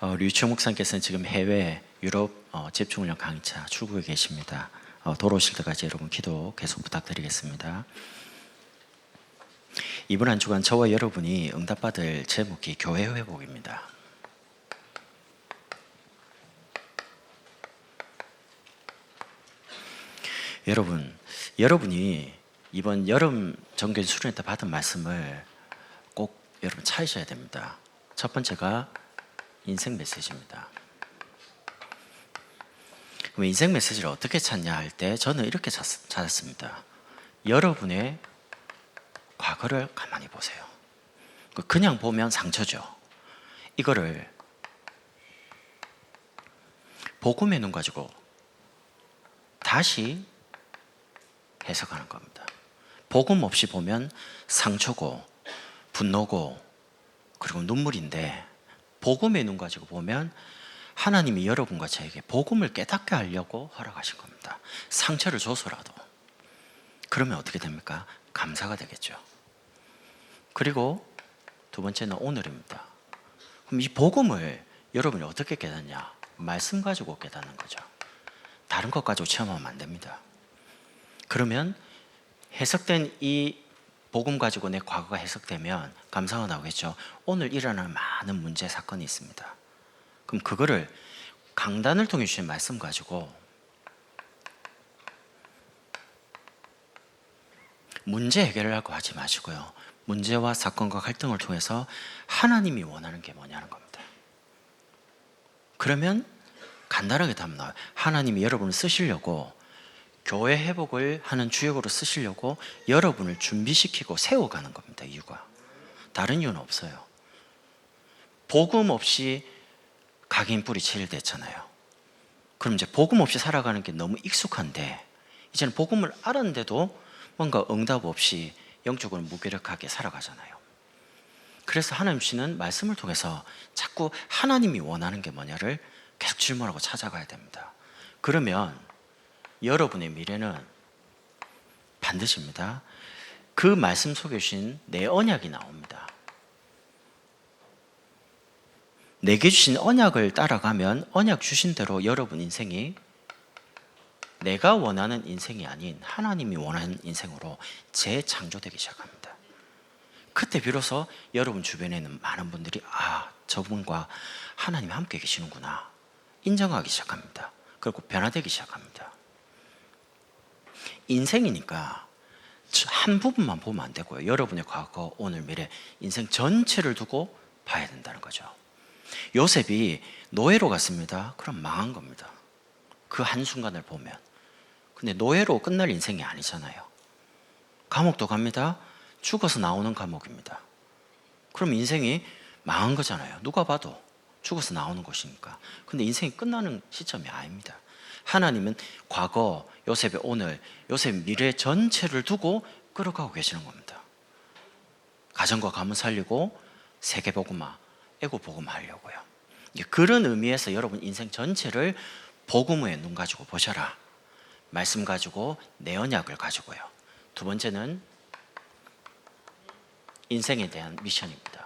류치영 목사님께서는 지금 해외 유럽 집중훈련 강의차 출국에 계십니다. 돌아오실 때까지 여러분 기도 계속 부탁드리겠습니다. 이번 한 주간 저와 여러분이 응답받을 제목이 교회 회복입니다. 여러분이 이번 여름 정규 수련회 때 받은 말씀을 꼭 여러분 찾으셔야 됩니다. 첫 번째가 인생 메시지입니다. 그럼 인생 메시지를 어떻게 찾냐 할 때 저는 이렇게 찾았습니다. 여러분의 과거를 가만히 보세요. 그냥 보면 상처죠. 이거를 복음의 눈 가지고 다시 해석하는 겁니다. 복음 없이 보면 상처고 분노고 그리고 눈물인데, 복음의 눈 가지고 보면 하나님이 여러분과 저에게 복음을 깨닫게 하려고 허락하신 겁니다. 상처를 줘서라도. 그러면 어떻게 됩니까? 감사가 되겠죠. 그리고 두 번째는 오늘입니다. 그럼 이 복음을 여러분이 어떻게 깨닫냐? 말씀 가지고 깨닫는 거죠. 다른 것 가지고 체험하면 안 됩니다. 그러면 해석된 이 복음 가지고 내 과거가 해석되면 감사가 나오겠죠. 오늘 일어나는 많은 문제, 사건이 있습니다. 그럼 그거를 강단을 통해 주신 말씀 가지고 문제 해결을 하고 하지 마시고요. 문제와 사건과 갈등을 통해서 하나님이 원하는 게 뭐냐는 겁니다. 그러면 간단하게 답은 나와요. 하나님이 여러분을 쓰시려고, 교회 회복을 하는 주역으로 쓰시려고 여러분을 준비시키고 세워가는 겁니다. 이유가 다른 이유는 없어요. 복음 없이 각인 뿌리 7일 됐잖아요. 그럼 이제 복음 없이 살아가는 게 너무 익숙한데, 이제는 복음을 알았는데도 뭔가 응답 없이 영적으로 무기력하게 살아가잖아요. 그래서 하나님 주시는 말씀을 통해서 자꾸 하나님이 원하는 게 뭐냐를 계속 질문하고 찾아가야 됩니다. 그러면 여러분의 미래는 반드시입니다. 그 말씀 속에 주신 내 언약이 나옵니다. 내게 주신 언약을 따라가면 언약 주신 대로 여러분 인생이 내가 원하는 인생이 아닌 하나님이 원하는 인생으로 재창조되기 시작합니다. 그때 비로소 여러분 주변에는 많은 분들이 저분과 하나님이 함께 계시는구나 인정하기 시작합니다. 그리고 변화되기 시작합니다. 인생이니까 한 부분만 보면 안 되고요. 여러분의 과거, 오늘, 미래, 인생 전체를 두고 봐야 된다는 거죠. 요셉이 노예로 갔습니다. 그럼 망한 겁니다. 그 한순간을 보면. 근데 노예로 끝날 인생이 아니잖아요. 감옥도 갑니다. 죽어서 나오는 감옥입니다. 그럼 인생이 망한 거잖아요. 누가 봐도 죽어서 나오는 것이니까. 근데 인생이 끝나는 시점이 아닙니다. 하나님은 과거, 요셉의 오늘, 요셉의 미래 전체를 두고 끌어가고 계시는 겁니다. 가정과 가문 살리고 세계복음화, 애국복음화 하려고요. 그런 의미에서 여러분 인생 전체를 복음의 눈 가지고 보셔라. 말씀 가지고 내 언약을 가지고요. 두 번째는 인생에 대한 미션입니다.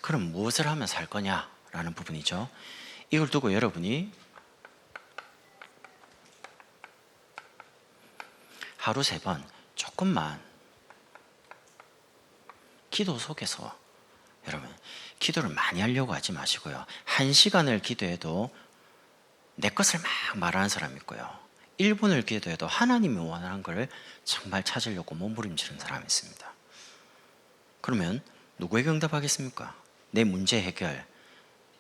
그럼 무엇을 하면 살 거냐라는 부분이죠. 이걸 두고 여러분이 하루 3번 조금만 기도 속에서, 여러분 기도를 많이 하려고 하지 마시고요. 1시간을 기도해도 내 것을 막 말하는 사람이 있고요. 1분을 기도해도 하나님이 원하는 걸 정말 찾으려고 몸부림치는 사람이 있습니다. 그러면 누구에게 응답하겠습니까? 내 문제 해결,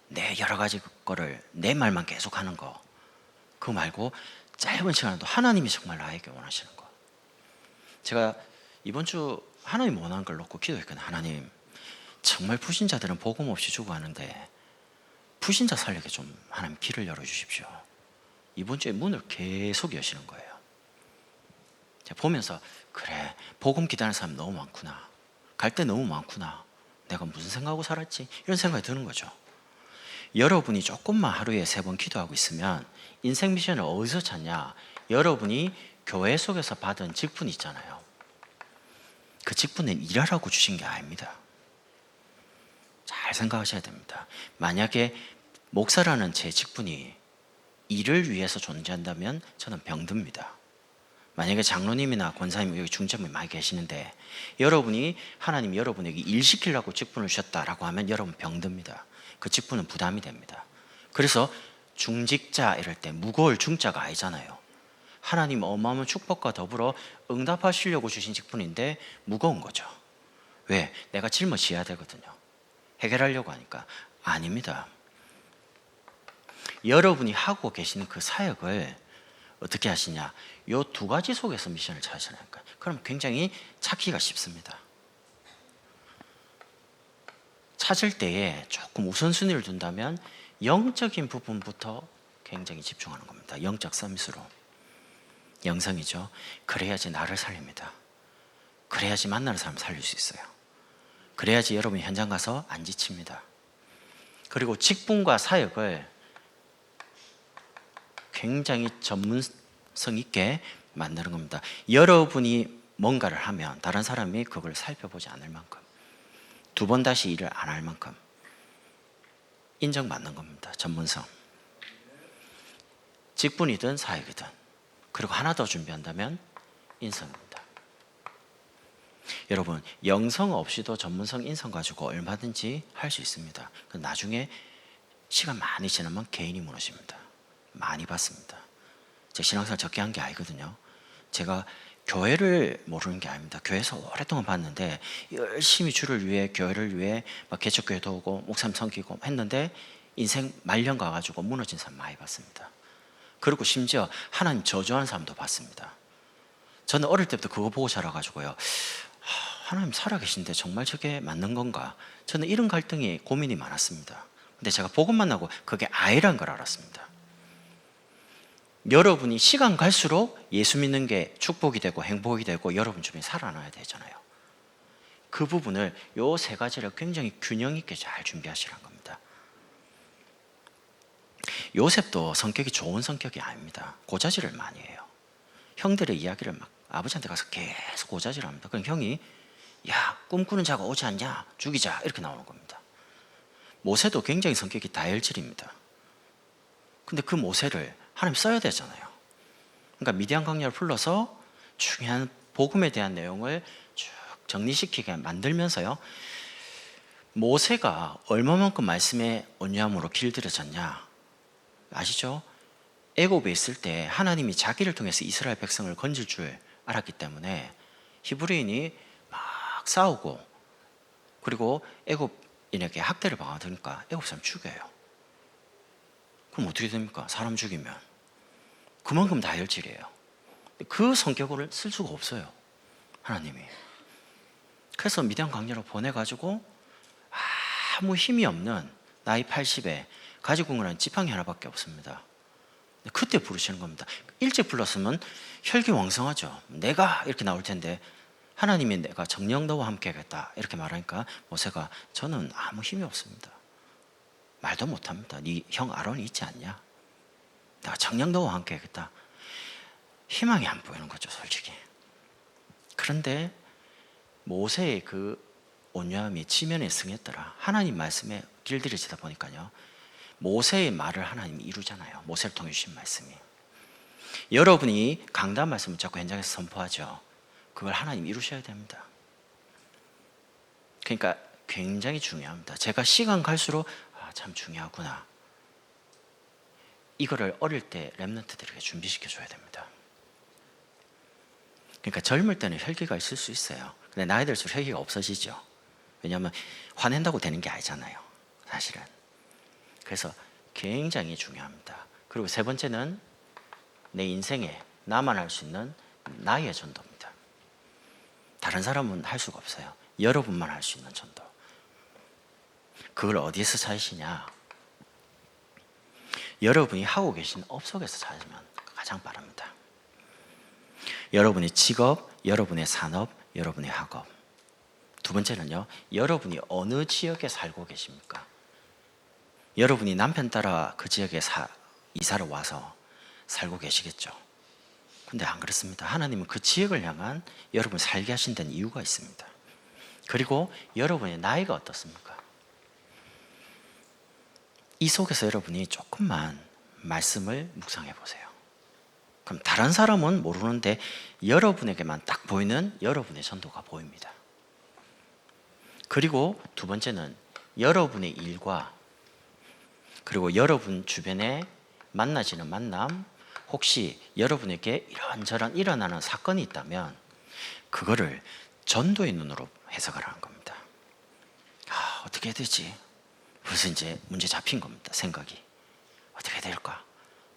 내 여러 가지 거를 내 말만 계속하는 거, 그거 말고 짧은 시간에도 하나님이 정말 나에게 원하시는 거. 제가 이번 주 하나님 원하는 걸 놓고 기도했거든요. 하나님, 정말 불신자들은 복음 없이 죽어가는데 불신자 살리게 좀 하나님 길을 열어주십시오. 이번 주에 문을 계속 여시는 거예요. 제가 보면서 그래, 복음 기다리는 사람 너무 많구나, 갈 때 너무 많구나, 내가 무슨 생각하고 살았지, 이런 생각이 드는 거죠. 여러분이 조금만 하루에 3번 기도하고 있으면 인생 미션을 어디서 찾냐? 여러분이 교회 속에서 받은 직분 있잖아요. 그 직분은 일하라고 주신 게 아닙니다. 잘 생각하셔야 됩니다. 만약에 목사라는 제 직분이 일을 위해서 존재한다면 저는 병듭니다. 만약에 장로님이나 권사님, 여기 중재분이 많이 계시는데 여러분이 하나님이 여러분에게 일 시키려고 직분을 주셨다라고 하면 여러분 병듭니다. 그 직분은 부담이 됩니다. 그래서 중직자 이럴 때 무거울 중자가 아니잖아요. 하나님 어마어마한 축복과 더불어 응답하시려고 주신 직분인데 무거운 거죠. 왜? 내가 짊어져야 되거든요. 해결하려고 하니까. 아닙니다. 여러분이 하고 계시는 그 사역을 어떻게 하시냐? 요 두 가지 속에서 미션을 찾으시니까 그럼 굉장히 찾기가 쉽습니다. 찾을 때에 조금 우선순위를 둔다면 영적인 부분부터 굉장히 집중하는 겁니다. 영적 서밋으로. 영성이죠. 그래야지 나를 살립니다. 그래야지 만나는 사람 살릴 수 있어요. 그래야지 여러분이 현장 가서 안 지칩니다. 그리고 직분과 사역을 굉장히 전문성 있게 만드는 겁니다. 여러분이 뭔가를 하면 다른 사람이 그걸 살펴보지 않을 만큼, 두 번 다시 일을 안 할 만큼 인정받는 겁니다. 전문성. 직분이든 사역이든. 그리고 하나 더 준비한다면 인성입니다. 여러분, 영성 없이도 전문성, 인성 가지고 얼마든지 할 수 있습니다. 나중에 시간 많이 지나면 개인이 무너집니다. 많이 봤습니다. 제 신앙생활 적게 한 게 아니거든요. 제가 교회를 모르는 게 아닙니다. 교회에서 오랫동안 봤는데 열심히 주를 위해, 교회를 위해 막 개척교회도 오고 목사님 섬기고 했는데 인생 말년 가가지고 무너진 사람 많이 봤습니다. 그리고 심지어 하나님 저주하는 사람도 봤습니다. 저는 어릴 때부터 그거 보고 자라가지고요, 하나님 살아계신데 정말 저게 맞는 건가? 저는 이런 갈등이, 고민이 많았습니다. 근데 제가 복음 만나고 그게 아니란 걸 알았습니다. 여러분이 시간 갈수록 예수 믿는 게 축복이 되고 행복이 되고 여러분 주변에 살아나야 되잖아요. 그 부분을 요 세 가지를 굉장히 균형 있게 잘 준비하시라는 겁니다. 요셉도 성격이 좋은 성격이 아닙니다. 고자질을 많이 해요. 형들의 이야기를 막 아버지한테 가서 계속 고자질합니다. 그럼 형이 야, 꿈꾸는 자가 오지 않냐? 죽이자. 이렇게 나오는 겁니다. 모세도 굉장히 성격이 다혈질입니다. 근데 그 모세를 하나님 써야 되잖아요. 그러니까 미디안 광야를 불러서 중요한 복음에 대한 내용을 쭉 정리시키게 만들면서요, 모세가 얼마만큼 말씀의 온유함으로 길들여졌냐 아시죠? 애굽에 있을 때 하나님이 자기를 통해서 이스라엘 백성을 건질 줄 알았기 때문에 히브리인이 막 싸우고, 그리고 애굽인에게 학대를 받으니까 애굽 사람 죽여요. 그럼 어떻게 됩니까? 사람 죽이면 그만큼 다혈질이에요. 그 성격을 쓸 수가 없어요, 하나님이. 그래서 미디안 광야로 보내가지고 아무 힘이 없는 나이 80에 가지고 온 거는 지팡이 하나밖에 없습니다. 그때 부르시는 겁니다. 일찍 불렀으면 혈기왕성하죠. 내가 이렇게 나올 텐데 하나님이 내가 정녕 너와 함께 하겠다 이렇게 말하니까 모세가 저는 아무 힘이 없습니다. 말도 못합니다. 네 형 아론이 있지 않냐? 내가 정녕 너와 함께 하겠다. 희망이 안 보이는 거죠, 솔직히. 그런데 모세의 그 온유함이 지면에 승했더라. 하나님 말씀에 길들여지다 보니까요, 모세의 말을 하나님이 이루잖아요. 모세를 통해 주신 말씀이. 여러분이 강단 말씀을 자꾸 현장에서 선포하죠. 그걸 하나님 이루셔야 됩니다. 그러니까 굉장히 중요합니다. 제가 시간 갈수록 참 중요하구나. 이거를 어릴 때 렘넌트들에게 준비시켜 줘야 됩니다. 그러니까 젊을 때는 혈기가 있을 수 있어요. 근데 나이 들수록 혈기가 없어지죠. 왜냐하면 화낸다고 되는 게 아니잖아요, 사실은. 그래서 굉장히 중요합니다. 그리고 세 번째는 내 인생에 나만 할 수 있는 나의 전도입니다. 다른 사람은 할 수가 없어요. 여러분만 할 수 있는 전도. 그걸 어디에서 찾으시냐? 여러분이 하고 계신 업 속에서 찾으면 가장 빠릅니다. 여러분의 직업, 여러분의 산업, 여러분의 학업. 두 번째는요, 여러분이 어느 지역에 살고 계십니까? 여러분이 남편 따라 그 지역에 이사를 와서 살고 계시겠죠. 근데 안 그렇습니다. 하나님은 그 지역을 향한 여러분을 살게 하신 데는 이유가 있습니다. 그리고 여러분의 나이가 어떻습니까? 이 속에서 여러분이 조금만 말씀을 묵상해 보세요. 그럼 다른 사람은 모르는데 여러분에게만 딱 보이는 여러분의 전도가 보입니다. 그리고 두 번째는 여러분의 일과 그리고 여러분 주변에 만나지는 만남, 혹시 여러분에게 이런저런 일어나는 사건이 있다면 그거를 전도의 눈으로 해석하라는 겁니다. 어떻게 해야 되지? 그래서 이제 문제 잡힌 겁니다. 생각이 어떻게 해야 될까?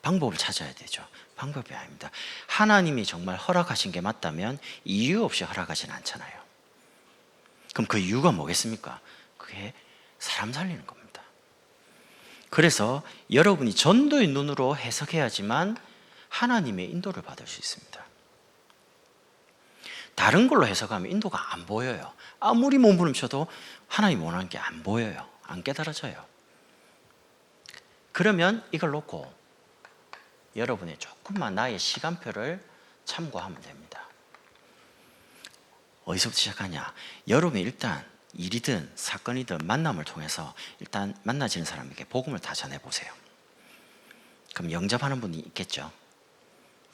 방법을 찾아야 되죠. 방법이 아닙니다. 하나님이 정말 허락하신 게 맞다면 이유 없이 허락하진 않잖아요. 그럼 그 이유가 뭐겠습니까? 그게 사람 살리는 겁니다. 그래서 여러분이 전도의 눈으로 해석해야지만 하나님의 인도를 받을 수 있습니다. 다른 걸로 해석하면 인도가 안 보여요. 아무리 몸부림쳐도 하나님 원하는 게 안 보여요. 안 깨달아져요. 그러면 이걸 놓고 여러분의 조금만 나의 시간표를 참고하면 됩니다. 어디서부터 시작하냐? 여러분이 일단 일이든 사건이든 만남을 통해서 일단 만나지는 사람에게 복음을 다 전해보세요. 그럼 영접하는 분이 있겠죠.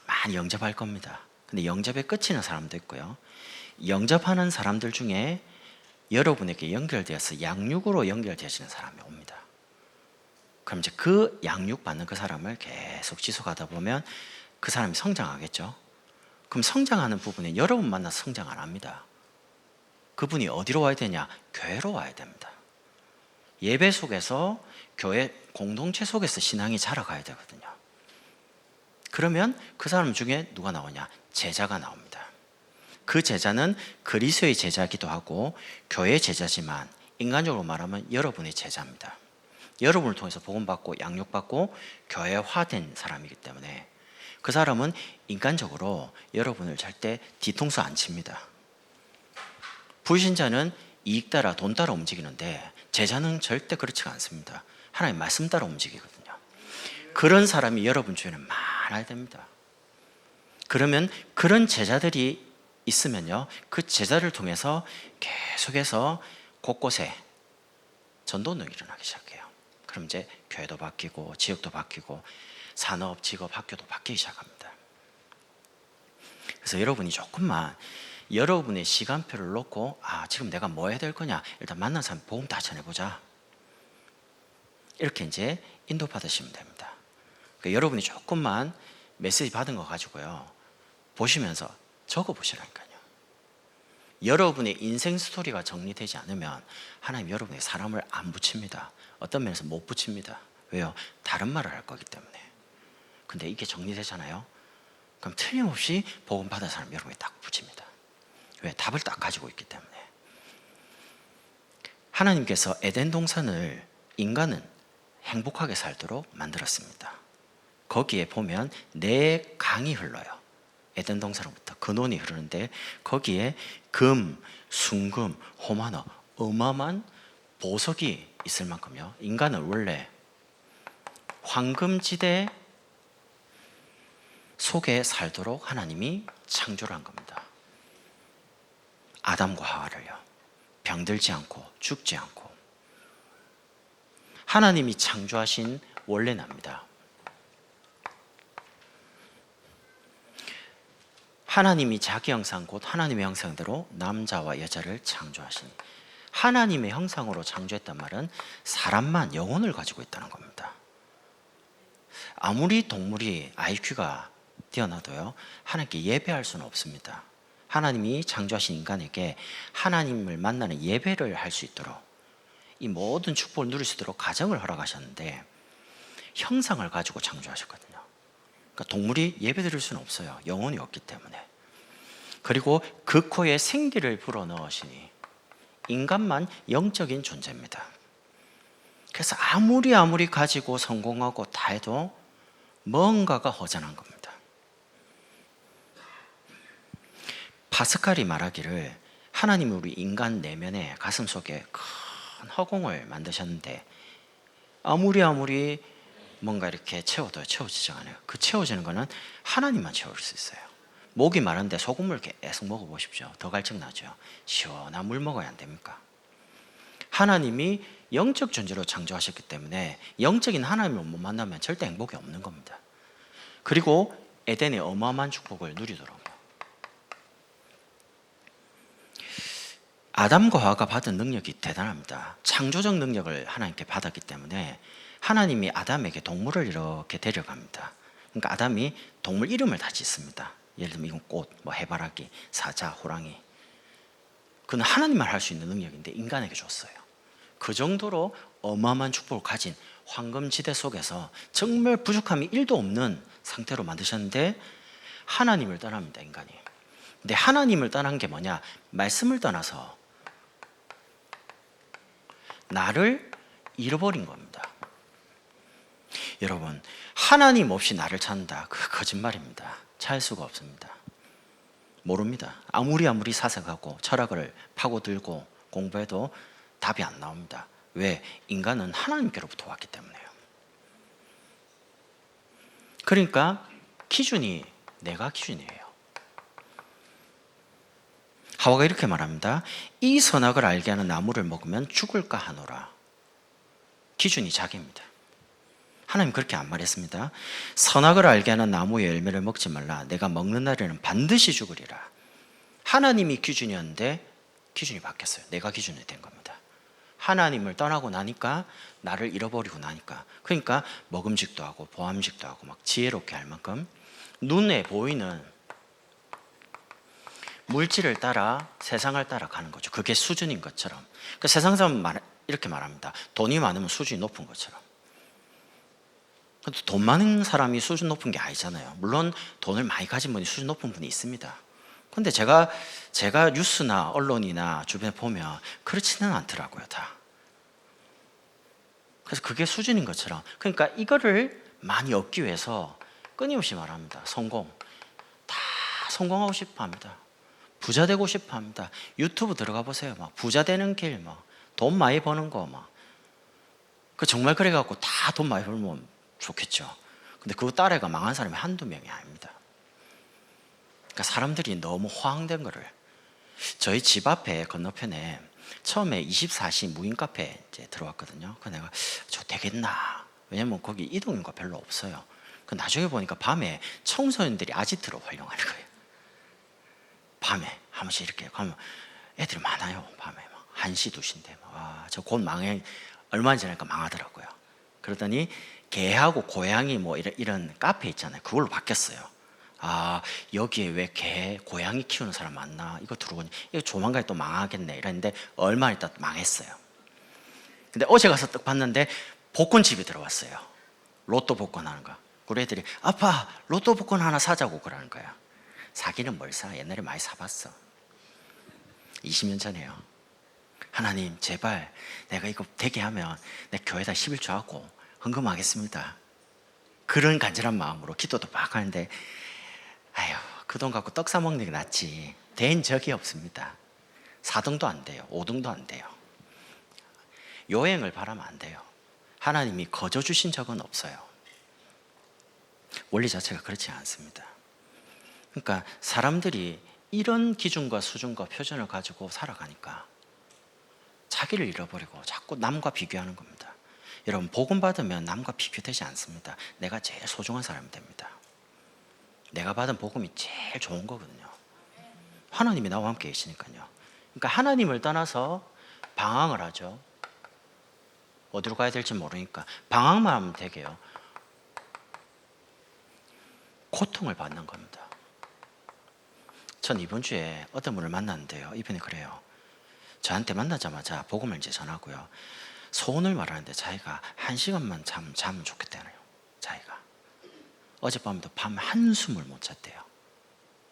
많이 영접할 겁니다. 근데 영접에 그치는 사람도 있고요. 영접하는 사람들 중에 여러분에게 연결되어서 양육으로 연결되어지는 사람이 옵니다. 그럼 이제 그 양육 받는 그 사람을 계속 지속하다 보면 그 사람이 성장하겠죠. 그럼 성장하는 부분에 여러분 만나서 성장 안 합니다. 그분이 어디로 와야 되냐? 교회로 와야 됩니다. 예배 속에서 교회 공동체 속에서 신앙이 자라가야 되거든요. 그러면 그 사람 중에 누가 나오냐? 제자가 나옵니다. 그 제자는 그리스도의 제자이기도 하고 교회의 제자지만 인간적으로 말하면 여러분의 제자입니다. 여러분을 통해서 복음받고 양육받고 교회화된 사람이기 때문에 그 사람은 인간적으로 여러분을 절대 뒤통수 안 칩니다. 불신자는 이익 따라 돈 따라 움직이는데 제자는 절대 그렇지가 않습니다. 하나님 말씀 따라 움직이거든요. 그런 사람이 여러분 주위에는 많아야 됩니다. 그러면 그런 제자들이 있으면요, 그 제자를 통해서 계속해서 곳곳에 전도운동이 일어나기 시작해요. 그럼 이제 교회도 바뀌고 지역도 바뀌고 산업, 직업, 학교도 바뀌기 시작합니다. 그래서 여러분이 조금만 여러분의 시간표를 놓고 지금 내가 뭐 해야 될 거냐? 일단 만난 사람 복음 다 전해보자. 이렇게 이제 인도 받으시면 됩니다. 그러니까 여러분이 조금만 메시지 받은 거 가지고요, 보시면서 적어보시라니까요. 여러분의 인생 스토리가 정리되지 않으면 하나님 여러분의 사람을 안 붙입니다. 어떤 면에서 못 붙입니다. 왜요? 다른 말을 할 거기 때문에. 근데 이게 정리되잖아요. 그럼 틀림없이 복음 받은 사람 여러분이 딱 붙입니다. 왜? 답을 딱 가지고 있기 때문에. 하나님께서 에덴 동산을 인간은 행복하게 살도록 만들었습니다. 거기에 보면 네 강이 흘러요. 에덴 동산으로부터 근원이 흐르는데 거기에 금, 순금, 호마노, 어마어마한 보석이 있을 만큼요. 인간은 원래 황금지대 속에 살도록 하나님이 창조를 한 겁니다. 아담과 하와를요. 병들지 않고 죽지 않고. 하나님이 창조하신 원래납니다. 하나님이 자기 형상 곧 하나님의 형상대로 남자와 여자를 창조하시니, 하나님의 형상으로 창조했단 말은 사람만 영혼을 가지고 있다는 겁니다. 아무리 동물이 IQ가 뛰어나도요, 하나님께 예배할 수는 없습니다. 하나님이 창조하신 인간에게 하나님을 만나는 예배를 할 수 있도록, 이 모든 축복을 누릴 수 있도록 가정을 허락하셨는데 형상을 가지고 창조하셨거든요. 그러니까 동물이 예배 드릴 수는 없어요. 영혼이 없기 때문에. 그리고 그 코에 생기를 불어넣으시니 인간만 영적인 존재입니다. 그래서 아무리 가지고 성공하고 다 해도 뭔가가 허전한 겁니다. 파스칼이 말하기를 하나님이 우리 인간 내면에 가슴 속에 큰 허공을 만드셨는데 아무리 뭔가 이렇게 채워도 채워지지 않아요. 그 채워지는 거는 하나님만 채울 수 있어요. 목이 마른데 소금물 계속 먹어보십시오. 더 갈증 나죠. 시원한 물 먹어야 안 됩니까? 하나님이 영적 존재로 창조하셨기 때문에 영적인 하나님을 못 만나면 절대 행복이 없는 겁니다. 그리고 에덴의 어마어마한 축복을 누리더라고요. 아담과 하와가 받은 능력이 대단합니다. 창조적 능력을 하나님께 받았기 때문에 하나님이 아담에게 동물을 이렇게 데려갑니다. 그러니까 아담이 동물 이름을 다 짓습니다. 예를 들면 이건 꽃, 뭐 해바라기, 사자, 호랑이. 그건 하나님만 할 수 있는 능력인데 인간에게 줬어요. 그 정도로 어마어마한 축복을 가진 황금지대 속에서 정말 부족함이 1도 없는 상태로 만드셨는데 하나님을 떠납니다, 인간이. 근데 하나님을 떠난 게 뭐냐? 말씀을 떠나서 나를 잃어버린 겁니다. 여러분, 하나님 없이 나를 찾는다, 그 거짓말입니다. 찾을 수가 없습니다. 모릅니다. 아무리 사색하고 철학을 파고들고 공부해도 답이 안 나옵니다. 왜? 인간은 하나님께로부터 왔기 때문에요. 그러니까 기준이 내가 기준이에요. 하와가 이렇게 말합니다. 이 선악을 알게 하는 나무를 먹으면 죽을까 하노라. 기준이 자기입니다. 하나님 그렇게 안 말했습니다. 선악을 알게 하는 나무의 열매를 먹지 말라. 내가 먹는 날에는 반드시 죽으리라. 하나님이 기준이었는데 기준이 바뀌었어요. 내가 기준이 된 겁니다. 하나님을 떠나고 나니까, 나를 잃어버리고 나니까, 그러니까 먹음직도 하고 보암직도 하고 막 지혜롭게 할 만큼 눈에 보이는 물질을 따라 세상을 따라가는 거죠. 그게 수준인 것처럼. 그러니까 세상 사람은 이렇게 말합니다. 돈이 많으면 수준이 높은 것처럼. 돈 많은 사람이 수준 높은 게 아니잖아요. 물론 돈을 많이 가진 분이 수준 높은 분이 있습니다. 근데 제가 뉴스나 언론이나 주변에 보면 그렇지는 않더라고요, 다. 그래서 그게 수준인 것처럼. 그러니까 이거를 많이 얻기 위해서 끊임없이 말합니다. 다 성공하고 싶어 합니다. 부자 되고 싶어 합니다. 유튜브 들어가 보세요. 막 부자 되는 길, 막 돈 많이 버는 거, 막. 그 정말 그래갖고 다 돈 많이 벌면 좋겠죠. 근데 그 딸애가 망한 사람이 한두 명이 아닙니다. 그러니까 사람들이 너무 호황된 거를. 저희 집 앞에 건너편에 처음에 24시 무인 카페 이제 들어왔거든요. 그 내가 저 되겠나? 왜냐면 거기 이동인구가 별로 없어요. 그 나중에 보니까 밤에 청소년들이 아지트로 활용하는 거예요. 밤에 한 번씩 이렇게 가면 애들이 많아요. 밤에 막 1시, 2시인데 저 곧 얼마 전에 망하더라고요. 그러더니 개하고 고양이 뭐 이런 카페 있잖아요. 그걸로 바뀌었어요. 여기에 왜 개, 고양이 키우는 사람 많나? 이거 들어오니 이거 조만간에 또 망하겠네 이랬는데 얼마 있다 망했어요. 근데 어제 가서 딱 봤는데 복권집이 들어왔어요. 로또 복권 하는 거. 우리 애들이 아빠 로또 복권 하나 사자고 그러는 거야. 사기는 뭘 사? 옛날에 많이 사봤어. 20년 전에요. 하나님 제발 내가 이거 되게 하면 내 교회에다 11조 하고 헌금하겠습니다. 그런 간절한 마음으로 기도도 막 하는데 그 돈 갖고 떡 사 먹는 게 낫지 된 적이 없습니다. 4등도 안 돼요. 5등도 안 돼요. 요행을 바라면 안 돼요. 하나님이 거저 주신 적은 없어요. 원리 자체가 그렇지 않습니다. 그러니까 사람들이 이런 기준과 수준과 표준을 가지고 살아가니까 자기를 잃어버리고 자꾸 남과 비교하는 겁니다. 여러분 복음 받으면 남과 비교되지 않습니다. 내가 제일 소중한 사람이 됩니다. 내가 받은 복음이 제일 좋은 거거든요. 하나님이 나와 함께 계시니까요. 그러니까 하나님을 떠나서 방황을 하죠. 어디로 가야 될지 모르니까 방황만 하면 되게요. 고통을 받는 겁니다. 전 이번 주에 어떤 분을 만났는데요. 이분이 그래요. 저한테 만나자마자 복음을 이제 전하고요. 소원을 말하는데 자기가 1시간만 자면 좋겠다네요. 자기가 어젯밤도 밤 한숨을 못 잤대요.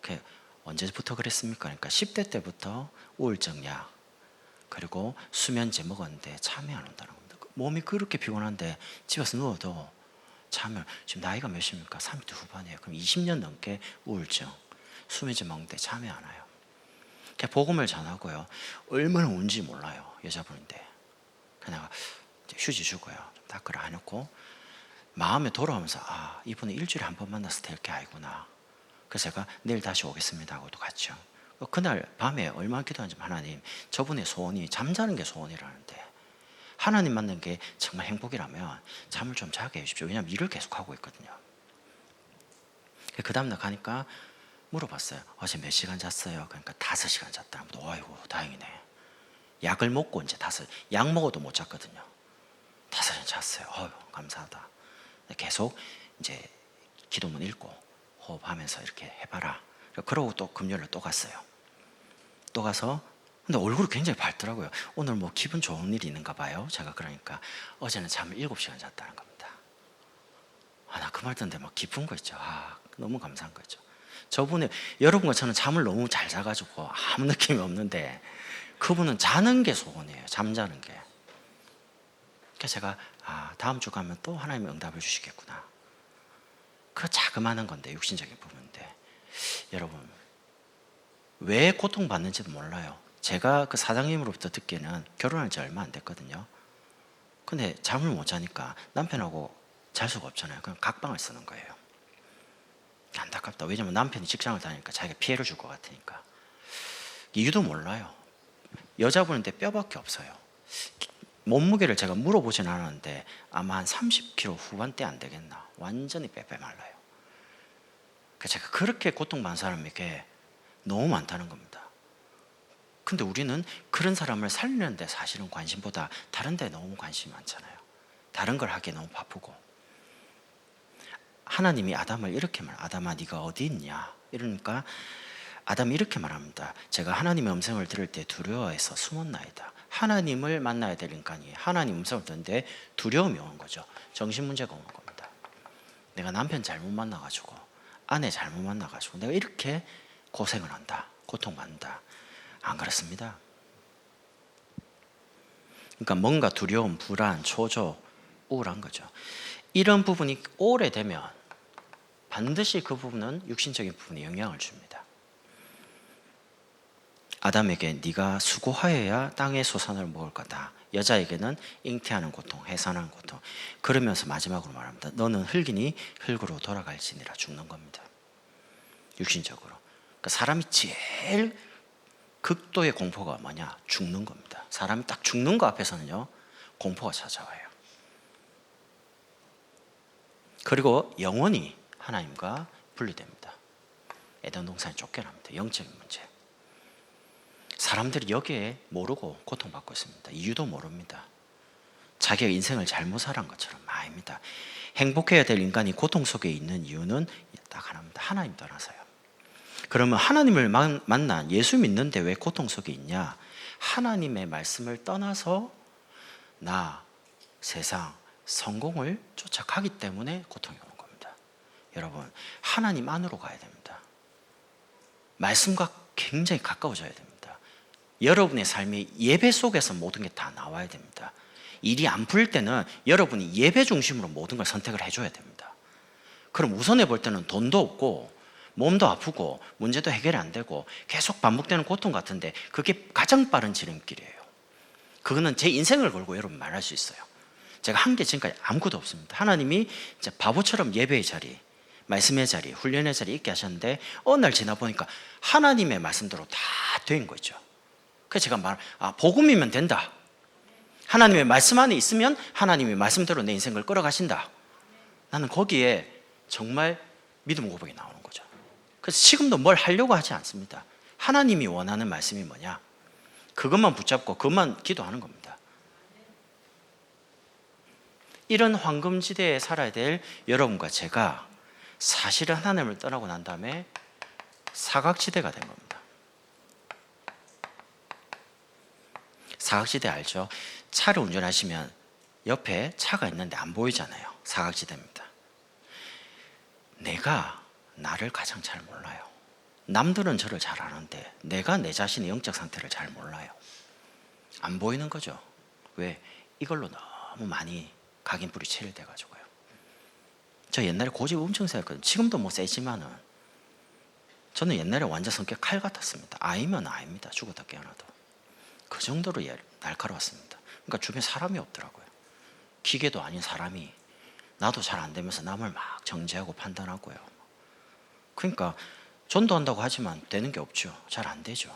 그게 언제부터 그랬습니까? 그러니까 10대 때부터 우울증 약 그리고 수면제 먹었는데 잠이 안 온다는 겁니다. 몸이 그렇게 피곤한데 집에서 누워도 잠을, 지금 나이가 몇입니까? 30대 후반이에요. 그럼 20년 넘게 우울증 수면제 먹는데 잠이 안 와요. 그냥 복음을 전하고요. 얼마나 운지 몰라요. 여자분인데 그냥 휴지 주고요. 닦으라 해놓고 마음에 돌아오면서 이분은 일주일에 한 번 만나서 될 게 아니구나. 그래서 제가 내일 다시 오겠습니다 하고도 갔죠. 그날 밤에 얼마나 기도하는지 하나님 저분의 소원이 잠자는 게 소원이라는데 하나님 만난 게 정말 행복이라면 잠을 좀 자게 해주십시오. 왜냐하면 일을 계속하고 있거든요. 그 다음날 가니까 물어봤어요. 어제 몇 시간 잤어요? 그러니까 5시간 잤다. 아이고 다행이네. 약을 먹고 이제 약 먹어도 못 잤거든요. 5시간 잤어요. 어휴, 감사하다. 계속 이제 기도문 읽고 호흡하면서 이렇게 해봐라. 그러고 또 금요일에 또 갔어요. 또 가서 근데 얼굴이 굉장히 밝더라고요. 오늘 뭐 기분 좋은 일이 있는가 봐요. 제가 그러니까 어제는 잠을 7시간 잤다는 겁니다. 나 그 말 듣는데 막 기쁜 거 있죠. 너무 감사한 거죠. 저분이 여러분과 저는 잠을 너무 잘 자가지고 아무 느낌이 없는데 그분은 자는 게 소원이에요. 잠자는 게. 그래서 제가 다음 주 가면 또 하나님이 응답을 주시겠구나. 그 자그마한 건데 육신적인 부분인데 여러분 왜 고통받는지도 몰라요. 제가 그 사장님으로부터 듣기에는 결혼한 지 얼마 안 됐거든요. 근데 잠을 못 자니까 남편하고 잘 수가 없잖아요. 그냥 각방을 쓰는 거예요. 안타깝다. 왜냐면 남편이 직장을 다니니까 자기가 피해를 줄 것 같으니까. 이유도 몰라요. 여자분인데 뼈밖에 없어요. 몸무게를 제가 물어보진 않았는데 아마 한 30kg 후반대 안 되겠나. 완전히 빼빼 말라요. 제가 그렇게 고통받는 사람이 게 너무 많다는 겁니다. 근데 우리는 그런 사람을 살리는데 사실은 관심보다 다른 데 너무 관심이 많잖아요. 다른 걸 하기에 너무 바쁘고. 하나님이 아담을 이렇게 아담아 네가 어디 있냐 이러니까 아담이 이렇게 말합니다. 제가 하나님의 음성을 들을 때 두려워해서 숨었나이다. 하나님을 만나야 될 인간이 하나님 음성을 듣는데 두려움이 오는 거죠. 정신문제가 오는 겁니다. 내가 남편 잘못 만나가지고 아내 잘못 만나가지고 내가 이렇게 고생을 한다. 고통받는다. 안 그렇습니다. 그러니까 뭔가 두려움, 불안, 초조, 우울한 거죠. 이런 부분이 오래되면 반드시 그 부분은 육신적인 부분에 영향을 줍니다. 아담에게 네가 수고하여야 땅의 소산을 먹을 거다. 여자에게는 잉태하는 고통, 해산하는 고통. 그러면서 마지막으로 말합니다. 너는 흙이니 흙으로 돌아갈지니라. 죽는 겁니다. 육신적으로. 그러니까 사람이 제일 극도의 공포가 뭐냐? 죽는 겁니다. 사람이 딱 죽는 거 앞에서는요, 공포가 찾아와요. 그리고 영원히 하나님과 분리됩니다. 에덴 동산에 쫓겨납니다. 영적인 문제. 사람들이 여기에 모르고 고통받고 있습니다. 이유도 모릅니다. 자기가 인생을 잘못 살아온 것처럼 아닙니다. 행복해야 될 인간이 고통 속에 있는 이유는 딱 하나입니다. 하나님 떠나서요. 그러면 하나님을 만난 예수 믿는데 왜 고통 속에 있냐? 하나님의 말씀을 떠나서 나, 세상, 성공을 쫓아가기 때문에 고통이 오는 겁니다. 여러분, 하나님 안으로 가야 됩니다. 말씀과 굉장히 가까워져야 됩니다. 여러분의 삶이 예배 속에서 모든 게 다 나와야 됩니다. 일이 안 풀릴 때는 여러분이 예배 중심으로 모든 걸 선택을 해줘야 됩니다. 그럼 우선해 볼 때는 돈도 없고 몸도 아프고 문제도 해결이 안 되고 계속 반복되는 고통 같은데 그게 가장 빠른 지름길이에요. 그거는 제 인생을 걸고 여러분 말할 수 있어요. 제가 한 게 지금까지 아무것도 없습니다. 하나님이 이제 바보처럼 예배의 자리, 말씀의 자리, 훈련의 자리 있게 하셨는데 어느 날 지나 보니까 하나님의 말씀대로 다 된 거죠. 그래서 제가 복음이면 된다. 하나님의 말씀 안에 있으면 하나님의 말씀대로 내 인생을 끌어가신다. 나는 거기에 정말 믿음 고백이 나오는 거죠. 그래서 지금도 뭘 하려고 하지 않습니다. 하나님이 원하는 말씀이 뭐냐? 그것만 붙잡고 그것만 기도하는 겁니다. 이런 황금지대에 살아야 될 여러분과 제가 사실은 하나님을 떠나고 난 다음에 사각지대가 된 겁니다. 사각지대 알죠? 차를 운전하시면 옆에 차가 있는데 안 보이잖아요. 사각지대입니다. 내가 나를 가장 잘 몰라요. 남들은 저를 잘 아는데 내가 내 자신의 영적 상태를 잘 몰라요. 안 보이는 거죠. 왜? 이걸로 너무 많이 각인불이 체결돼가지고요. 저 옛날에 고집 엄청 세였거든요. 지금도 뭐 세지만은 저는 옛날에 완전 성격 칼 같았습니다. 아이면 아입니다. 죽었다 깨어나도. 그 정도로 날카로웠습니다. 그러니까 주변에 사람이 없더라고요. 기계도 아닌 사람이 나도 잘 안 되면서 남을 막 정죄하고 판단하고요. 그러니까 전도한다고 하지만 되는 게 없죠. 잘 안 되죠.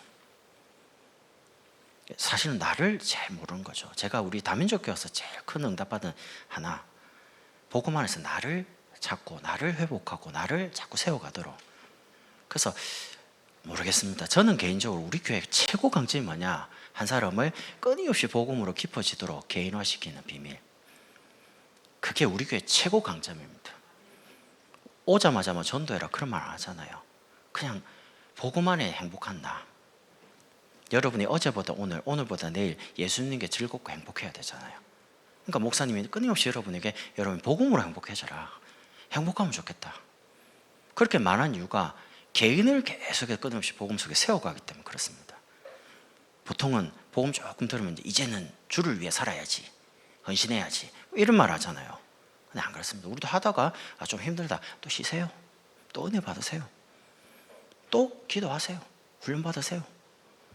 사실은 나를 잘 모르는 거죠. 제가 우리 다민족 교회에서 제일 큰 응답받은 하나, 복음 안에서 나를 찾고 나를 회복하고 나를 자꾸 세워가도록. 그래서 모르겠습니다. 저는 개인적으로 우리 교회 최고 강점이 뭐냐, 한 사람을 끊임없이 복음으로 깊어지도록 개인화시키는 비밀. 그게 우리 교회 최고 강점입니다. 오자마자 뭐 전도해라 그런 말 안 하잖아요. 그냥 복음 안에 행복한 나. 여러분이 어제보다 오늘, 오늘보다 내일 예수님께 즐겁고 행복해야 되잖아요. 그러니까 목사님이 끊임없이 여러분에게 여러분 복음으로 행복해져라, 행복하면 좋겠다, 그렇게 말한 이유가 개인을 계속해서 끊임없이 복음 속에 세워가기 때문에 그렇습니다. 보통은 복음 조금 들으면 이제는 주를 위해 살아야지, 헌신해야지 이런 말 하잖아요. 근데 안 그렇습니다. 우리도 하다가 좀 힘들다, 또 쉬세요, 또 은혜 받으세요, 또 기도하세요, 훈련 받으세요.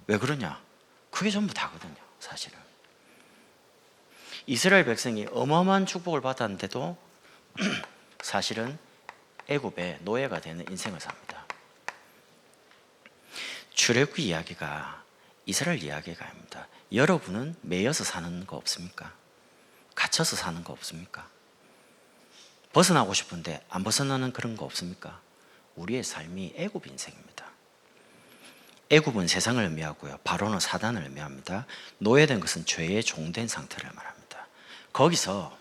왜 그러냐? 그게 전부 다거든요. 사실은 이스라엘 백성이 어마어마한 축복을 받았는데도 사실은 애굽의 노예가 되는 인생을 삽니다. 출애굽기 이야기가 이스라엘 이야기가 아닙니다. 여러분은 매여서 사는 거 없습니까? 갇혀서 사는 거 없습니까? 벗어나고 싶은데 안 벗어나는 그런 거 없습니까? 우리의 삶이 애굽 인생입니다. 애굽은 세상을 의미하고요, 바로는 사단을 의미합니다. 노예된 것은 죄의 종된 상태를 말합니다. 거기서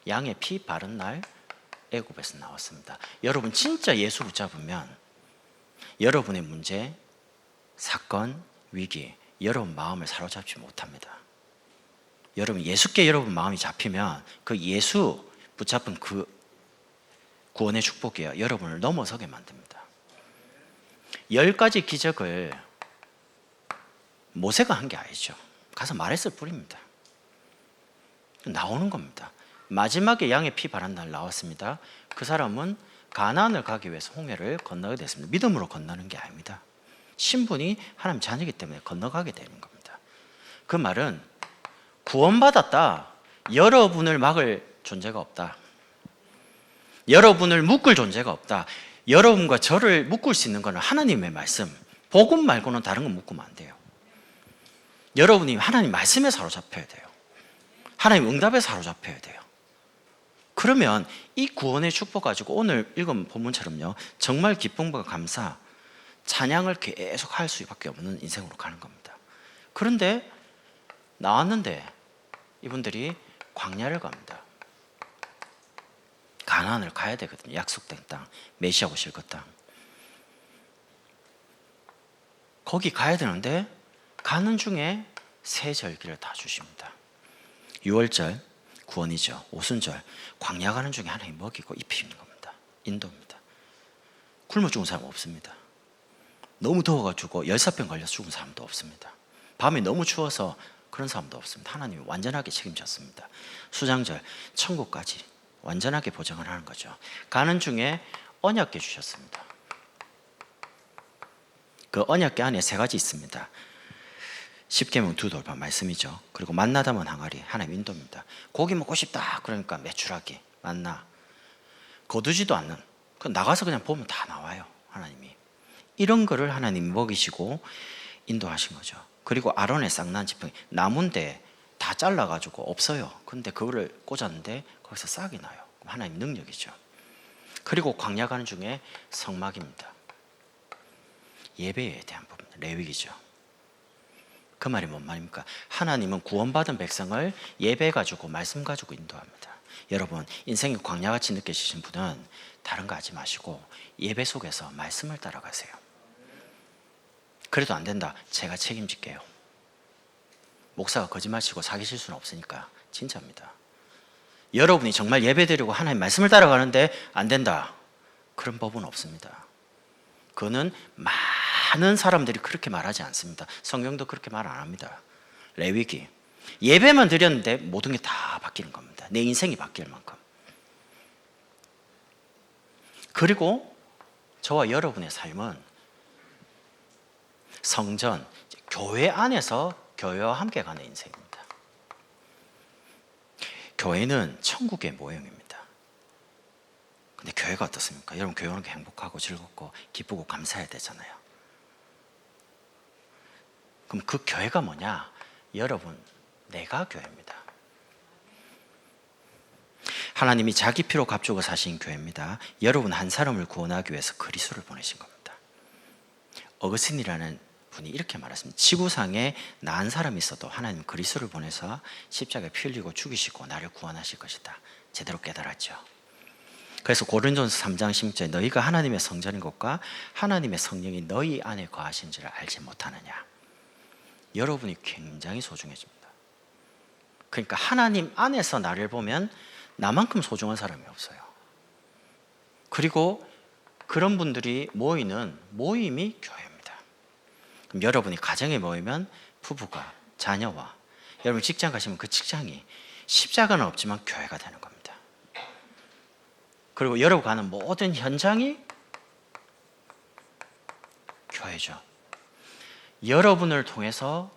양의 피 바른 날 애굽에서 나왔습니다. 여러분 진짜 예수 붙잡으면 여러분의 문제, 사건, 위기, 여러분 마음을 사로잡지 못합니다. 여러분 예수께 여러분 마음이 잡히면 그 예수 붙잡은 그 구원의 축복이요, 여러분을 넘어서게 만듭니다. 10가지 기적을 모세가 한 게 아니죠. 가서 말했을 뿐입니다. 나오는 겁니다. 마지막에 양의 피 바른 날 나왔습니다. 그 사람은 가나안을 가기 위해서 홍해를 건너게 됐습니다. 믿음으로 건너는 게 아닙니다. 신분이 하나님 자녀이기 때문에 건너가게 되는 겁니다. 그 말은 구원받았다, 여러분을 막을 존재가 없다, 여러분을 묶을 존재가 없다. 여러분과 저를 묶을 수 있는 것은 하나님의 말씀, 복음 말고는 다른 건 묶으면 안 돼요. 여러분이 하나님 말씀에 사로잡혀야 돼요. 하나님 응답에 사로잡혀야 돼요. 그러면 이 구원의 축복 가지고 오늘 읽은 본문처럼요, 정말 기쁨과 감사, 찬양을 계속 할 수밖에 없는 인생으로 가는 겁니다. 그런데 나왔는데 이분들이 광야를 갑니다. 가나안을 가야 되거든요. 약속된 땅, 메시아 오실 그 땅. 거기 가야 되는데 가는 중에 세 절기를 다 주십니다. 유월절 구원이죠. 오순절 광야 가는 중에 하나님 먹이고 입히는 겁니다. 인도입니다. 굶어 죽은 사람 없습니다. 너무 더워가지고 열사병 걸려서 죽은 사람도 없습니다. 밤에 너무 추워서 그런 사람도 없습니다. 하나님이 완전하게 책임졌습니다. 수장절 천국까지 완전하게 보장을 하는 거죠. 가는 중에 언약궤 주셨습니다. 그 언약궤 안에 세 가지 있습니다. 십계명 두 돌파 말씀이죠. 그리고 만나 담은 항아리, 하나님 인도입니다. 고기 먹고 싶다 그러니까 메추라기, 만나. 거두지도 않는, 나가서 그냥 보면 다 나와요. 하나님이 이런 거를 하나님이 먹이시고 인도하신 거죠. 그리고 아론의 쌍난 지팡이, 나무인데 다 잘라가지고 없어요. 근데 그거를 꽂았는데 거기서 싹이 나요. 하나님 능력이죠. 그리고 광야 가는 중에 성막입니다. 예배에 대한 부분, 레위기죠. 그 말이 뭔 말입니까? 하나님은 구원받은 백성을 예배 가지고 말씀 가지고 인도합니다. 여러분 인생이 광야같이 느껴지신 분은 다른 거 하지 마시고 예배 속에서 말씀을 따라가세요. 그래도 안 된다, 제가 책임질게요. 목사가 거짓말치고 사기칠 수는 없으니까 진짜입니다. 여러분이 정말 예배드리고 하나님 말씀을 따라가는데 안 된다, 그런 법은 없습니다. 그거는 많은 사람들이 그렇게 말하지 않습니다. 성경도 그렇게 말 안 합니다. 레위기 예배만 드렸는데 모든 게 다 바뀌는 겁니다. 내 인생이 바뀔 만큼. 그리고 저와 여러분의 삶은 성전, 교회 안에서 교회와 함께 가는 인생입니다. 교회는 천국의 모형입니다. 근데 교회가 어떻습니까? 여러분 교회 오는 게 행복하고 즐겁고 기쁘고 감사해야 되잖아요. 그럼 그 교회가 뭐냐? 여러분, 내가 교회입니다. 하나님이 자기 피로 값주고 사신 교회입니다. 여러분 한 사람을 구원하기 위해서 그리스도를 보내신 겁니다. 어거스틴이라는 분이 이렇게 말했습니다. 지구상에 나은 사람이 있어도 하나님 그리스도를 보내서 십자가에 피 흘리고 죽이시고 나를 구원하실 것이다. 제대로 깨달았죠. 그래서 고린도전서 3장 10절에 너희가 하나님의 성전인 것과 하나님의 성령이 너희 안에 거하신 줄을 알지 못하느냐. 여러분이 굉장히 소중해집니다. 그러니까 하나님 안에서 나를 보면 나만큼 소중한 사람이 없어요. 그리고 그런 분들이 모이는 모임이 교회입니다. 그럼 여러분이 가정에 모이면 부부가, 자녀와, 여러분 직장 가시면 그 직장이 십자가는 없지만 교회가 되는 겁니다. 그리고 여러분 가는 모든 현장이 교회죠. 여러분을 통해서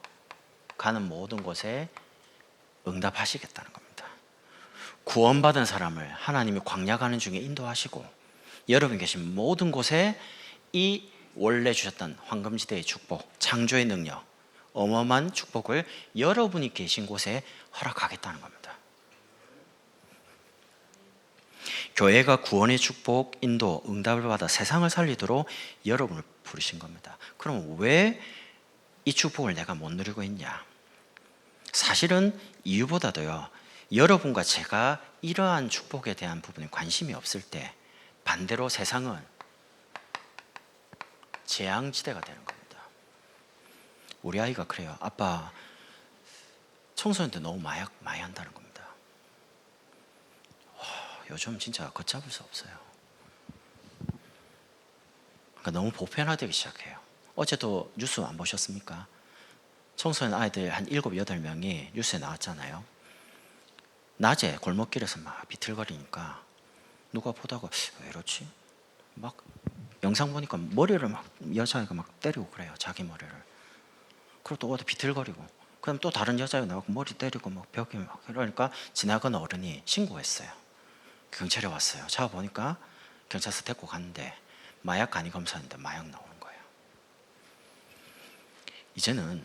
가는 모든 곳에 응답하시겠다는 겁니다. 구원받은 사람을 하나님이 광야 가는 중에 인도하시고 여러분 계신 모든 곳에 이 원래 주셨던 황금지대의 축복, 창조의 능력, 어마어마한 축복을 여러분이 계신 곳에 허락하겠다는 겁니다. 교회가 구원의 축복, 인도, 응답을 받아 세상을 살리도록 여러분을 부르신 겁니다. 그럼 왜 이 축복을 내가 못 누리고 있냐? 사실은 이유보다도요, 여러분과 제가 이러한 축복에 대한 부분에 관심이 없을 때 반대로 세상은 재앙지대가 되는 겁니다. 우리 아이가 그래요. 아빠, 청소년들 너무 많이 한다는 겁니다. 와, 요즘 진짜 걷잡을 수 없어요. 그러니까 너무 보편화되기 시작해요. 어제도 뉴스 안 보셨습니까? 청소년 아이들 한 7, 8명이 뉴스에 나왔잖아요. 낮에 골목길에서 막 비틀거리니까 누가 보다가 왜 이러지? 막 영상 보니까 머리를 막 여자애가 막 때리고 그래요. 자기 머리를. 그리고 또 어디 비틀거리고. 그럼 또 다른 여자애가 나와서 머리 때리고 막 벽에 막 이러니까 지나가는 어른이 신고했어요. 경찰에 왔어요. 잡아보니까 경찰서 데리고 갔는데 마약 간이 검사했는데 마약 나오는 거예요. 이제는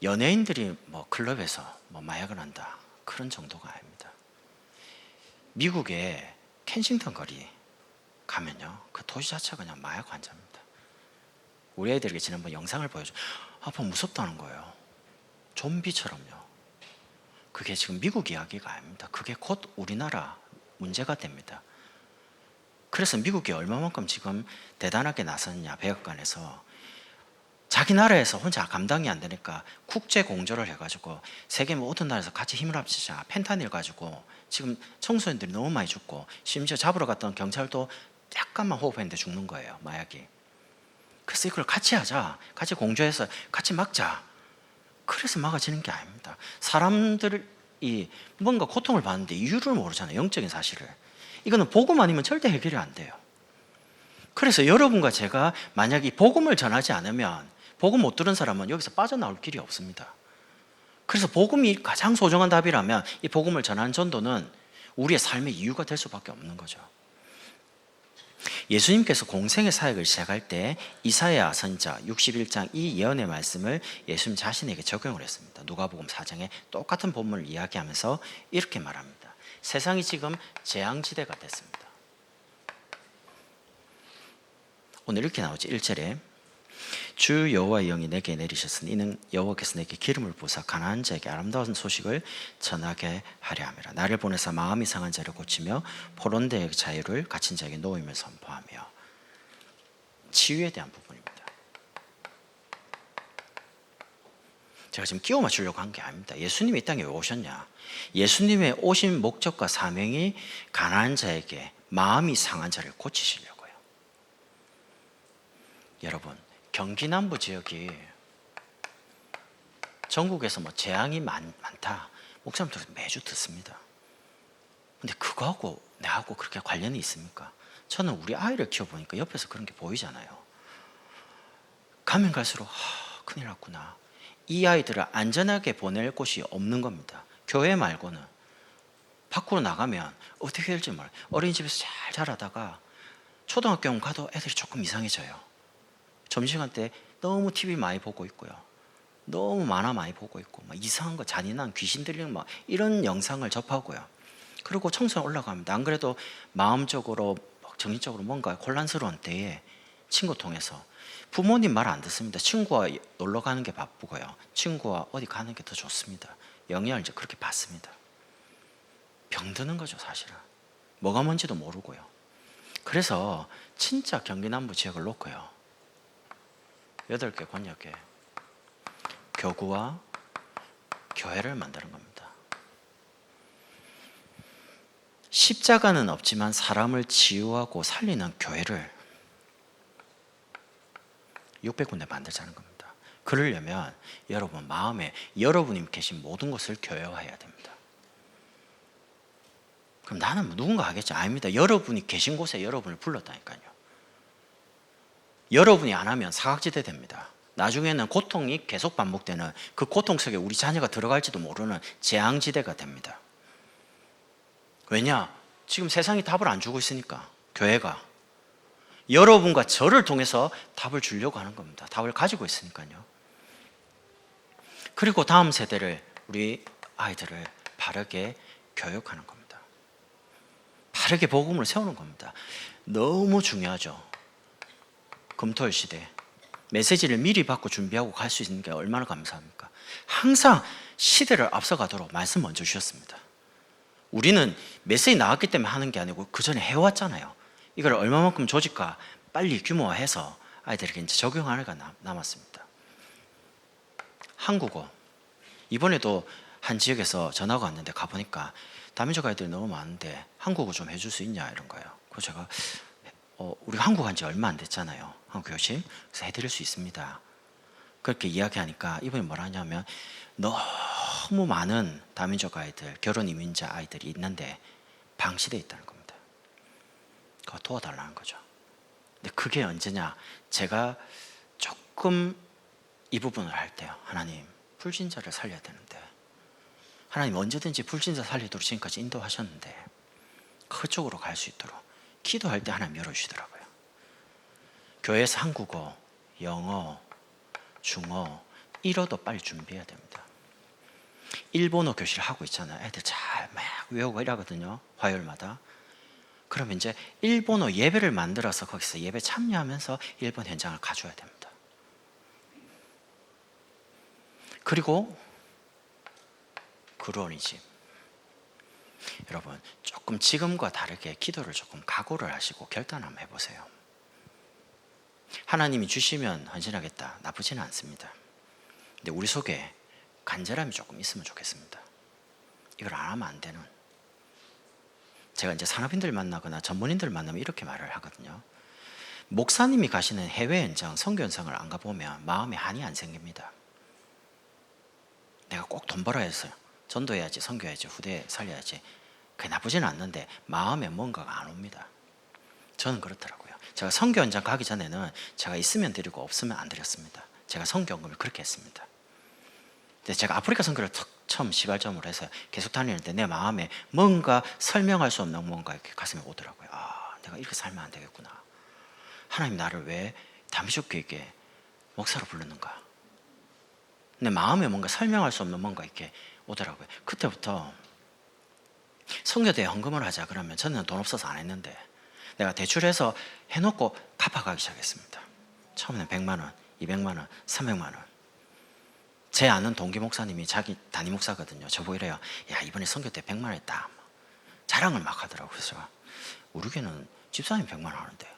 연예인들이 뭐 클럽에서 뭐 마약을 한다 그런 정도가 아닙니다. 미국의 켄싱턴 거리 가면요, 그 도시 자체가 그냥 마약 환자입니다. 우리 애들에게 지난번 영상을 보여줘. 아빠 무섭다는 거예요. 좀비처럼요. 그게 지금 미국 이야기가 아닙니다. 그게 곧 우리나라 문제가 됩니다. 그래서 미국이 얼마만큼 지금 대단하게 나섰냐, 백악관에서 자기 나라에서 혼자 감당이 안 되니까 국제 공조를 해가지고 세계 모든 나라에서 같이 힘을 합치자. 펜타닐 가지고 지금 청소년들이 너무 많이 죽고 심지어 잡으러 갔던 경찰도 약간만 호흡했는데 죽는 거예요, 마약이. 그래서 이걸 같이 하자, 같이 공조해서 같이 막자. 그래서 막아지는 게 아닙니다. 사람들이 뭔가 고통을 받는데 이유를 모르잖아요, 영적인 사실을. 이거는 복음 아니면 절대 해결이 안 돼요. 그래서 여러분과 제가 만약 이 복음을 전하지 않으면, 복음 못 들은 사람은 여기서 빠져나올 길이 없습니다. 그래서 복음이 가장 소중한 답이라면 이 복음을 전하는 전도는 우리의 삶의 이유가 될 수밖에 없는 거죠. 예수님께서 공생의 사역을 시작할 때 이사야 선지자 61장 이 예언의 말씀을 예수님 자신에게 적용을 했습니다. 누가복음 4장에 똑같은 본문을 이야기하면서 이렇게 말합니다. 세상이 지금 재앙지대가 됐습니다. 오늘 이렇게 나오죠. 1절에 주 여호와의 영이 내게 내리셨으니 이는 여호와께서 내게 기름을 부사 가난한 자에게 아름다운 소식을 전하게 하려 함이라. 나를 보내사 마음이 상한 자를 고치며 포로된 자유를 갇힌 자에게 노임을 선포하며. 치유에 대한 부분입니다. 제가 지금 끼워 맞추려고 한 게 아닙니다. 예수님이 이 땅에 왜 오셨냐? 예수님의 오신 목적과 사명이 가난한 자에게 마음이 상한 자를 고치시려고요. 여러분, 경기 남부 지역이 전국에서 뭐 재앙이 많다 목사님들 매주 듣습니다. 근데 그거하고 내하고 그렇게 관련이 있습니까? 저는 우리 아이를 키워보니까 옆에서 그런 게 보이잖아요. 가면 갈수록 큰일 났구나. 이 아이들을 안전하게 보낼 곳이 없는 겁니다. 교회 말고는. 밖으로 나가면 어떻게 될지 몰라요. 어린이집에서 잘 자라다가 초등학교 가도 애들이 조금 이상해져요. 점심시간 때 너무 TV 많이 보고 있고요. 너무 만화 많이 보고 있고 막 이상한 거 잔인한 귀신 들리는 막 이런 영상을 접하고요. 그리고 청소년 올라갑니다. 안 그래도 마음적으로 정신적으로 뭔가 혼란스러운 때에 친구 통해서 부모님 말 안 듣습니다. 친구와 놀러 가는 게 바쁘고요. 친구와 어디 가는 게 더 좋습니다. 영향을 이제 그렇게 받습니다. 병드는 거죠, 사실은. 뭐가 뭔지도 모르고요. 그래서 진짜 경기 남부 지역을 놓고요. 8개 권역에 교구와 교회를 만드는 겁니다. 십자가는 없지만 사람을 치유하고 살리는 교회를 600군데 만들자는 겁니다. 그러려면 여러분 마음에 여러분이 계신 모든 것을 교회화해야 됩니다. 그럼 나는 누군가 하겠지? 아닙니다. 여러분이 계신 곳에 여러분을 불렀다니까요. 여러분이 안 하면 사각지대 됩니다. 나중에는 고통이 계속 반복되는 그 고통 속에 우리 자녀가 들어갈지도 모르는 재앙지대가 됩니다. 왜냐? 지금 세상이 답을 안 주고 있으니까 교회가 여러분과 저를 통해서 답을 주려고 하는 겁니다. 답을 가지고 있으니까요. 그리고 다음 세대를 우리 아이들을 바르게 교육하는 겁니다. 바르게 복음을 세우는 겁니다. 너무 중요하죠. 금토일 시대 메시지를 미리 받고 준비하고 갈 수 있는 게 얼마나 감사합니까? 항상 시대를 앞서가도록 말씀 먼저 주셨습니다. 우리는 메시지 나왔기 때문에 하는 게 아니고 그 전에 해왔잖아요. 이걸 얼마만큼 조직과 빨리 규모화해서 아이들에게 이제 적용하는 게 남았습니다. 한국어 이번에도 한 지역에서 전화가 왔는데 가보니까 다민족 아이들이 너무 많은데 한국어 좀 해줄 수 있냐 이런 거예요. 그래서 제가 우리가 한국 한 지 얼마 안 됐잖아요. 한국 교실. 그래서 해드릴 수 있습니다. 그렇게 이야기하니까 이분이 뭐라 하냐면 너무 많은 다민족 아이들, 결혼 이민자 아이들이 있는데 방치되어 있다는 겁니다. 그거 도와달라는 거죠. 근데 그게 언제냐? 제가 조금 이 부분을 할 때요. 하나님, 불신자를 살려야 되는데 하나님 언제든지 불신자 살리도록 지금까지 인도하셨는데 그쪽으로 갈 수 있도록 기도할 때 하나님 열어주시더라고요. 교회에서 한국어, 영어, 중어, 일어도 빨리 준비해야 됩니다. 일본어 교실 하고 있잖아요. 애들 잘 막 외우고 이러거든요. 화요일마다. 그럼 이제 일본어 예배를 만들어서 거기서 예배 참여하면서 일본 현장을 가져야 됩니다. 그리고 그루어니즘. 여러분 조금 지금과 다르게 기도를 조금 각오를 하시고 결단 한번 해보세요. 하나님이 주시면 헌신하겠다. 나쁘지는 않습니다. 근데 우리 속에 간절함이 조금 있으면 좋겠습니다. 이걸 안 하면 안 되는. 제가 이제 산업인들 만나거나 전문인들 만나면 이렇게 말을 하거든요. 목사님이 가시는 해외 현장, 선교 현장을 안 가보면 마음에 한이 안 생깁니다. 내가 꼭 돈 벌어야 해서 전도해야지, 선교해야지, 후대 살려야지. 그게 나쁘지는 않는데 마음에 뭔가가 안 옵니다. 저는 그렇더라고요. 제가 선교 현장 가기 전에는 제가 있으면 드리고 없으면 안 드렸습니다. 제가 선교원금을 그렇게 했습니다. 근데 제가 아프리카 선교를 처음 시발점으로 해서 계속 다니는데 내 마음에 뭔가 설명할 수 없는 뭔가 이렇게 가슴에 오더라고요. 아, 내가 이렇게 살면 안 되겠구나. 하나님 나를 왜 다미족 교회에 목사로 부르는가? 내 마음에 뭔가 설명할 수 없는 뭔가 이렇게 오더라고요. 그때부터 선교대에 헌금을 하자 그러면 저는 돈 없어서 안 했는데 내가 대출해서 해놓고 갚아가기 시작했습니다. 처음에는 100만 원, 200만 원, 300만 원. 제 아는 동기 목사님이 자기 담임 목사거든요. 저보고 이래요. 야, 이번에 선교 때 100만 원 했다. 자랑을 막 하더라고요. 그래서 우리 교회는 집사님 100만 원 하는데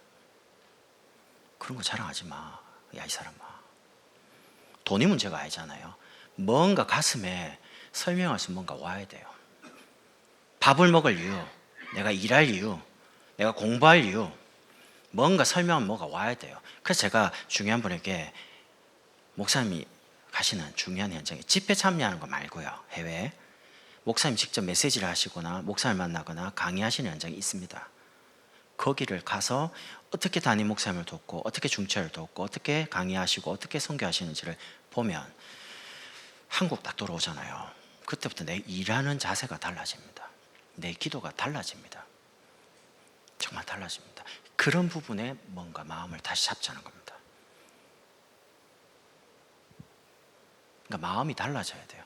그런 거 자랑하지 마. 야, 이 사람아. 돈이 문제가 아니잖아요. 뭔가 가슴에 설명할 수 뭔가 와야 돼요. 밥을 먹을 이유, 내가 일할 이유, 내가 공부할 이유, 뭔가 설명하면 뭐가 와야 돼요. 그래서 제가 중요한 분에게 목사님이 가시는 중요한 현장에 집회 참여하는 거 말고요. 해외에 목사님 직접 메시지를 하시거나 목사를 만나거나 강의하시는 현장이 있습니다. 거기를 가서 어떻게 담임 목사님을 돕고 어떻게 중체를 돕고 어떻게 강의하시고 어떻게 선교하시는지를 보면 한국 딱 돌아오잖아요. 그때부터 내 일하는 자세가 달라집니다. 내 기도가 달라집니다. 정말 달라집니다. 그런 부분에 뭔가 마음을 다시 잡자는 겁니다. 그러니까 마음이 달라져야 돼요.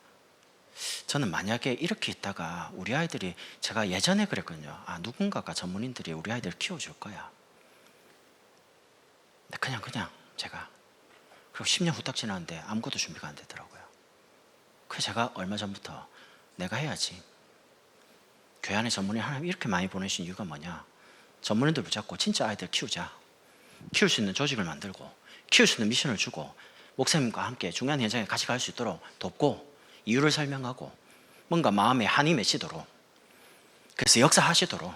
저는 만약에 이렇게 있다가 우리 아이들이, 제가 예전에 그랬거든요. 누군가가 전문인들이 우리 아이들 키워줄 거야. 근데 그냥 제가, 그리고 10년 후딱 지났는데 아무것도 준비가 안 되더라고요. 그래서 제가 얼마 전부터 내가 해야지. 교회 안에 전문인 하나님 이렇게 많이 보내신 이유가 뭐냐? 전문인들 붙잡고 진짜 아이들 키우자. 키울 수 있는 조직을 만들고, 키울 수 있는 미션을 주고, 목사님과 함께 중요한 현장에 같이 갈 수 있도록 돕고, 이유를 설명하고, 뭔가 마음에 한이 맺히도록, 그래서 역사하시도록.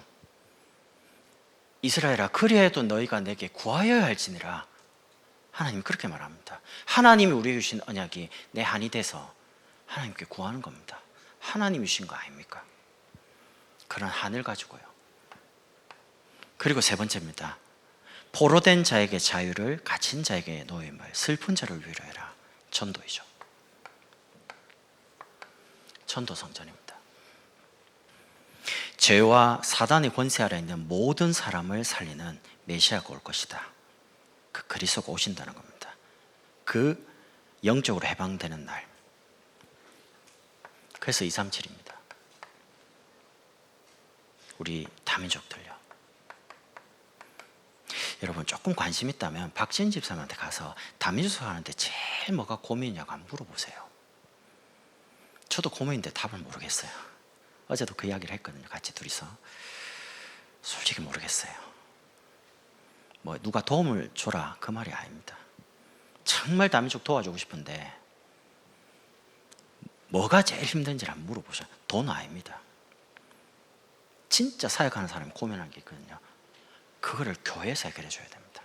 이스라엘아, 그리해도 너희가 내게 구하여야 할지니라. 하나님이 그렇게 말합니다. 하나님이 우리에게 주신 언약이 내 한이 돼서 하나님께 구하는 겁니다. 하나님이 주신 거 아닙니까? 그런 한을 가지고요. 그리고 세 번째입니다. 포로된 자에게 자유를, 갇힌 자에게 노임을, 슬픈 자를 위로해라. 전도이죠. 전도 성전입니다. 죄와 사단의 권세 아래 있는 모든 사람을 살리는 메시아가 올 것이다. 그 그리스도가 오신다는 겁니다. 그 영적으로 해방되는 날. 그래서 237입니다. 우리 다민족들요. 여러분 조금 관심 있다면 박진 집사님한테 가서 다민족 하는데 제일 뭐가 고민이냐고 한번 물어보세요. 저도 고민인데 답을 모르겠어요. 어제도 그 이야기를 했거든요. 같이 둘이서. 솔직히 모르겠어요. 뭐 누가 도움을 줘라 그 말이 아닙니다. 정말 다민족 도와주고 싶은데 뭐가 제일 힘든지 한번 물어보셔. 돈 아닙니다. 진짜 사역하는 사람이 고민하는 게 있거든요. 그거를 교회에서 해결해 줘야 됩니다.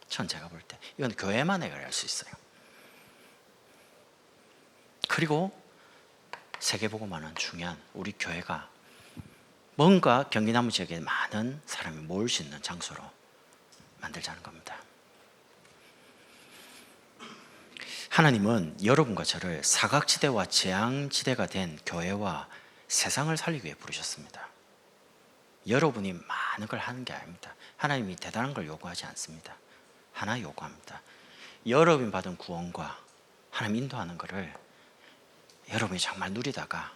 전 제가 볼 때 이건 교회만 해결할 수 있어요. 그리고 세계복음화는 중요한 우리 교회가 뭔가 경기남부 지역에 많은 사람이 모일 수 있는 장소로 만들자는 겁니다. 하나님은 여러분과 저를 사각지대와 재앙지대가 된 교회와 세상을 살리기 위해 부르셨습니다. 여러분이 많은 걸 하는 게 아닙니다. 하나님이 대단한 걸 요구하지 않습니다. 하나 요구합니다. 여러분이 받은 구원과 하나님 인도하는 것을 여러분이 정말 누리다가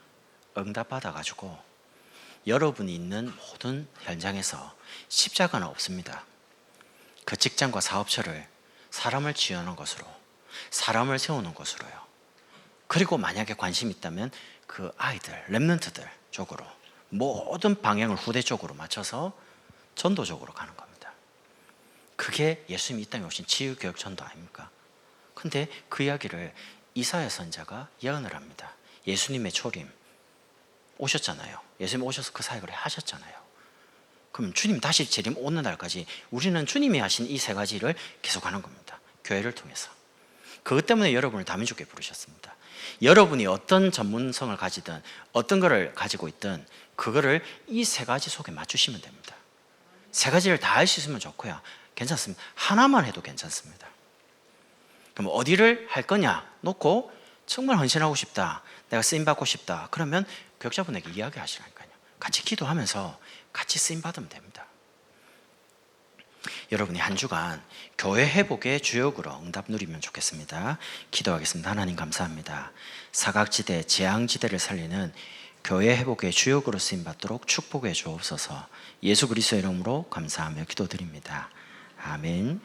응답받아가지고 여러분이 있는 모든 현장에서 십자가는 없습니다. 그 직장과 사업처를 사람을 지어놓은 것으로, 사람을 세우는 것으로요. 그리고 만약에 관심이 있다면 그 아이들, 렘넌트들 쪽으로 모든 방향을 후대 쪽으로 맞춰서 전도적으로 가는 겁니다. 그게 예수님이 이 땅에 오신 치유교육 전도 아닙니까? 근데 그 이야기를 이사야 선지자가 예언을 합니다. 예수님의 초림 오셨잖아요. 예수님 오셔서 그 사역을 하셨잖아요. 그럼 주님 다시 재림 오는 날까지 우리는 주님이 하신 이 세 가지를 계속하는 겁니다. 교회를 통해서. 그것 때문에 여러분을 다민족에 부르셨습니다. 여러분이 어떤 전문성을 가지든 어떤 거를 가지고 있든 그거를 이 세 가지 속에 맞추시면 됩니다. 세 가지를 다 할 수 있으면 좋고요. 괜찮습니다. 하나만 해도 괜찮습니다. 그럼 어디를 할 거냐 놓고 정말 헌신하고 싶다, 내가 쓰임받고 싶다, 그러면 교육자분에게 이야기하시라니까요. 같이 기도하면서 같이 쓰임받으면 됩니다. 여러분이 한 주간 교회 회복의 주역으로 응답 누리면 좋겠습니다. 기도하겠습니다. 하나님 감사합니다. 사각지대, 재앙지대를 살리는 교회 회복의 주역으로 쓰임받도록 축복해 주옵소서. 예수 그리스도의 이름으로 감사하며 기도드립니다. 아멘.